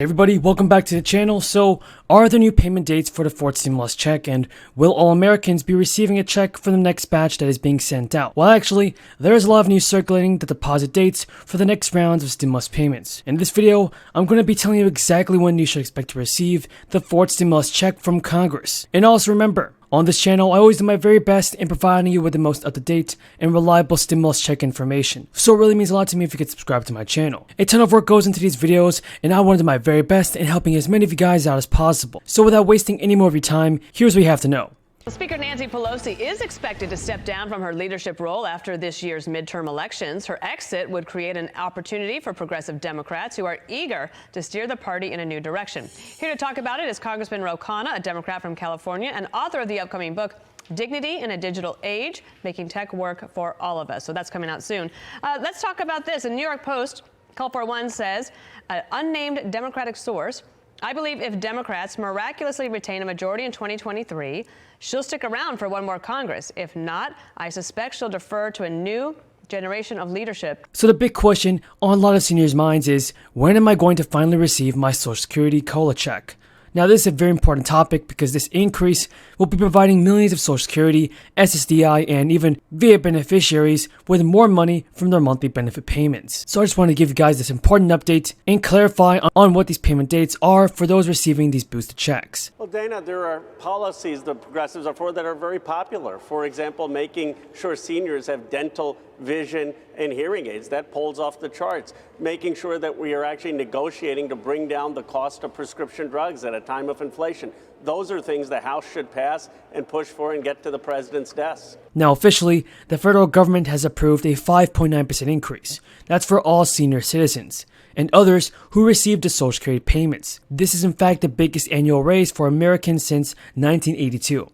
Hey everybody, welcome back to the channel. So, are there new payment dates for the fourth stimulus check, and will all Americans be receiving a check for the next batch that is being sent out? Well, actually, there is a lot of news circulating the deposit dates for the next rounds of stimulus payments. In this video, I'm going to be telling you exactly when you should expect to receive the fourth stimulus check from Congress. And also remember, on this channel, I always do my very best in providing you with the most up-to-date and reliable stimulus check information. So it really means a lot to me if you could subscribe to my channel. A ton of work goes into these videos, and I want to do my very best in helping as many of you guys out as possible. So without wasting any more of your time, here's what you have to know. Speaker Nancy Pelosi is expected to step down from her leadership role after this year's midterm elections. Her exit would create an opportunity for progressive Democrats who are eager to steer the party in a new direction. Here to talk about it is Congressman Ro Khanna, a Democrat from California and author of the upcoming book, Dignity in a Digital Age, Making Tech Work for All of Us. So that's coming out soon. Let's talk about this. A New York Post, Call for One says, an unnamed Democratic source, I believe if Democrats miraculously retain a majority in 2023, she'll stick around for one more Congress. If not, I suspect she'll defer to a new generation of leadership. So the big question on a lot of seniors' minds is, when am I going to finally receive my Social Security COLA check? Now, this is a very important topic because this increase will be providing millions of Social Security, SSDI, and even VA beneficiaries with more money from their monthly benefit payments. So I just want to give you guys this important update and clarify on what these payment dates are for those receiving these boosted checks. Well, Dana, there are policies the progressives are for that are very popular. For example, making sure seniors have dental, vision, and hearing aids. That pulls off the charts. Making sure that we are actually negotiating to bring down the cost of prescription drugs at a time of inflation. Those are things the House should pass and push for and get to the president's desk. Now, officially, the federal government has approved a 5.9% increase. That's for all senior citizens and others who received the Social Security payments. This is in fact the biggest annual raise for Americans since 1982.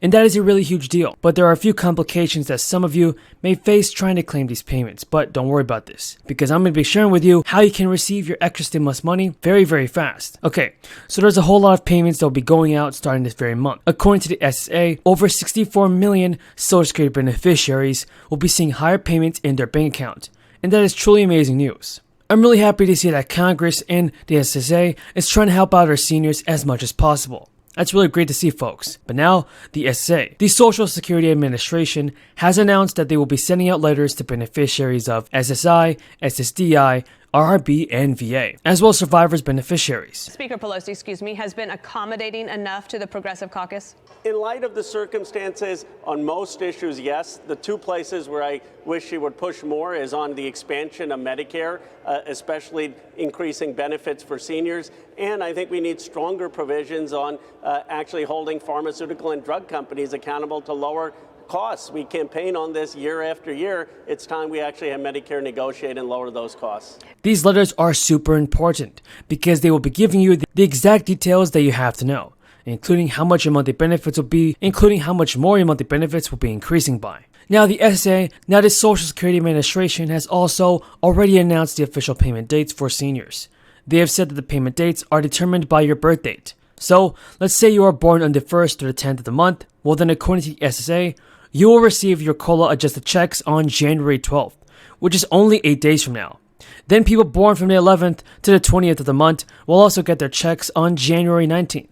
And that is a really huge deal. But there are a few complications that some of you may face trying to claim these payments. But don't worry about this, because I'm going to be sharing with you how you can receive your extra stimulus money very, very fast. Okay, so there's a whole lot of payments that will be going out starting this very month. According to the SSI, over 64 million Social Security beneficiaries will be seeing higher payments in their bank account. And that is truly amazing news. I'm really happy to see that Congress and the SSA is trying to help out our seniors as much as possible. That's really great to see, folks. But now, the SSA, the Social Security Administration, has announced that they will be sending out letters to beneficiaries of SSI, SSDI, RRB, and VA, as well as survivors' beneficiaries. Speaker Pelosi, has been accommodating enough to the Progressive Caucus? In light of the circumstances on most issues, yes. The two places where I wish she would push more is on the expansion of Medicare, especially increasing benefits for seniors. And I think we need stronger provisions on actually holding pharmaceutical and drug companies accountable to lower costs. We campaign on this year after year. It's time we actually have Medicare negotiate and lower those costs. These letters are super important because they will be giving you the exact details that you have to know, including how much your monthly benefits will be, including how much more your monthly benefits will be increasing by. Now, the Social Security Administration has also already announced the official payment dates for seniors. They have said that the payment dates are determined by your birth date. So, let's say you are born on the 1st or the 10th of the month. Well, then according to the SSA, you will receive your COLA adjusted checks on January 12th, which is only 8 days from now. Then people born from the 11th to the 20th of the month will also get their checks on January 19th.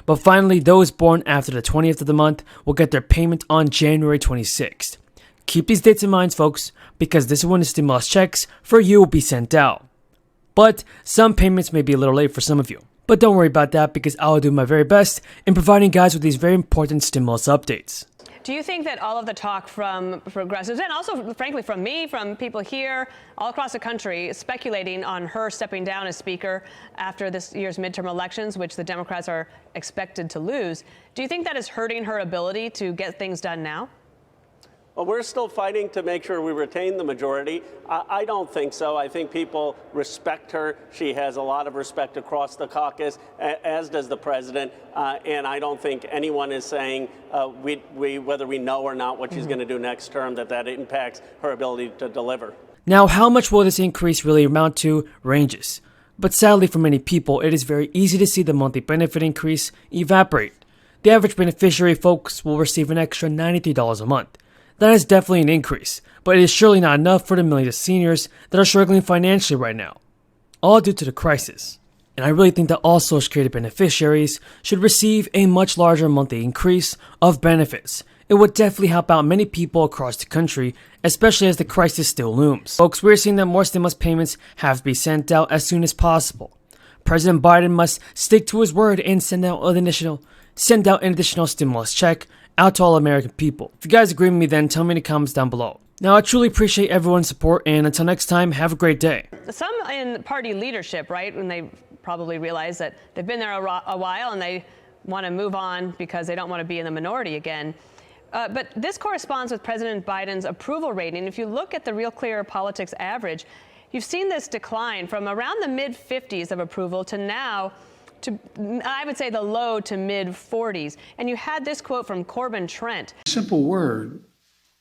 But finally, those born after the 20th of the month will get their payment on January 26th. Keep these dates in mind, folks, because this is when the stimulus checks for you will be sent out. But some payments may be a little late for some of you. But don't worry about that, because I will do my very best in providing guys with these very important stimulus updates. Do you think that all of the talk from progressives, and also, frankly, from me, from people here all across the country, speculating on her stepping down as Speaker after this year's midterm elections, which the Democrats are expected to lose, do you think that is hurting her ability to get things done now? Well, we're still fighting to make sure we retain the majority. I don't think so. I think people respect her. She has a lot of respect across the caucus, as does the president. And I don't think anyone is saying, whether we know or not what she's going to do next term, that impacts her ability to deliver. Now, how much will this increase really amount to ranges. But sadly for many people, it is very easy to see the monthly benefit increase evaporate. The average beneficiary, folks, will receive an extra $93 a month. That is definitely an increase, but it is surely not enough for the millions of seniors that are struggling financially right now, all due to the crisis. And I really think that all Social Security beneficiaries should receive a much larger monthly increase of benefits. It would definitely help out many people across the country, especially as the crisis still looms. Folks, we're seeing that more stimulus payments have to be sent out as soon as possible. President Biden must stick to his word and send out an additional stimulus check out to all American people. If you guys agree with me, then tell me in the comments down below. Now, I truly appreciate everyone's support, and until next time, have a great day. Some in party leadership, right, when they probably realize that they've been there a while and they want to move on because they don't want to be in the minority again. But this corresponds with President Biden's approval rating. If you look at the Real Clear Politics average, you've seen this decline from around the mid-50s of approval to now to, I would say, the low to mid-40s. And you had this quote from Corbin Trent. Simple word,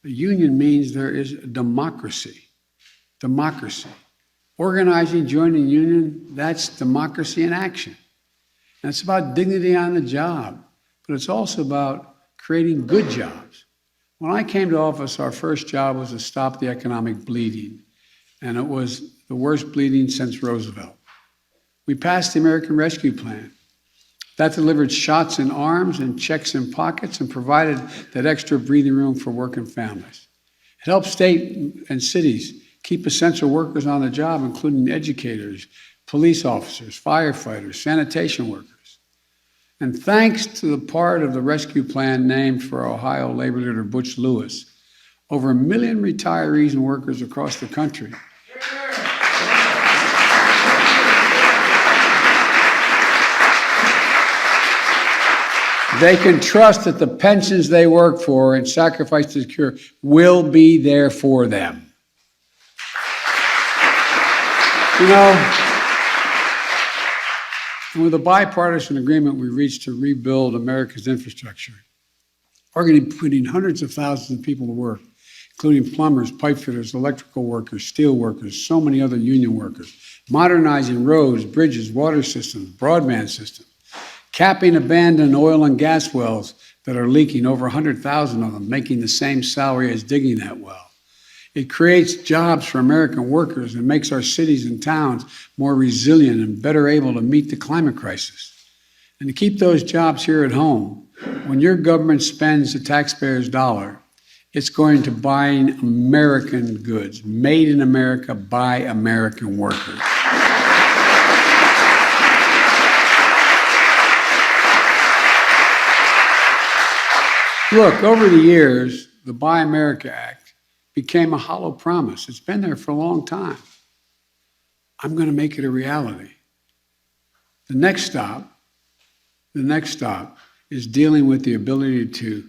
the union means there is democracy. Democracy. Organizing, joining a union, that's democracy in action. And it's about dignity on the job, but it's also about creating good jobs. When I came to office, our first job was to stop the economic bleeding, and it was the worst bleeding since Roosevelt. We passed the American Rescue Plan. That delivered shots in arms and checks in pockets and provided that extra breathing room for working families. It helped state and cities keep essential workers on the job, including educators, police officers, firefighters, sanitation workers. And thanks to the part of the rescue plan named for Ohio labor leader Butch Lewis, over 1 million retirees and workers across the country they can trust that the pensions they work for and sacrifice to secure will be there for them. You know, with a bipartisan agreement we reached to rebuild America's infrastructure, we're going to be putting hundreds of thousands of people to work, including plumbers, pipe fitters, electrical workers, steel workers, so many other union workers, modernizing roads, bridges, water systems, broadband systems, capping abandoned oil and gas wells that are leaking, over 100,000 of them, making the same salary as digging that well. It creates jobs for American workers and makes our cities and towns more resilient and better able to meet the climate crisis. And to keep those jobs here at home, when your government spends the taxpayer's dollar, it's going to buying American goods, made in America by American workers. Look, over the years, the Buy America Act became a hollow promise. It's been there for a long time. I'm going to make it a reality. The next stop is dealing with the ability to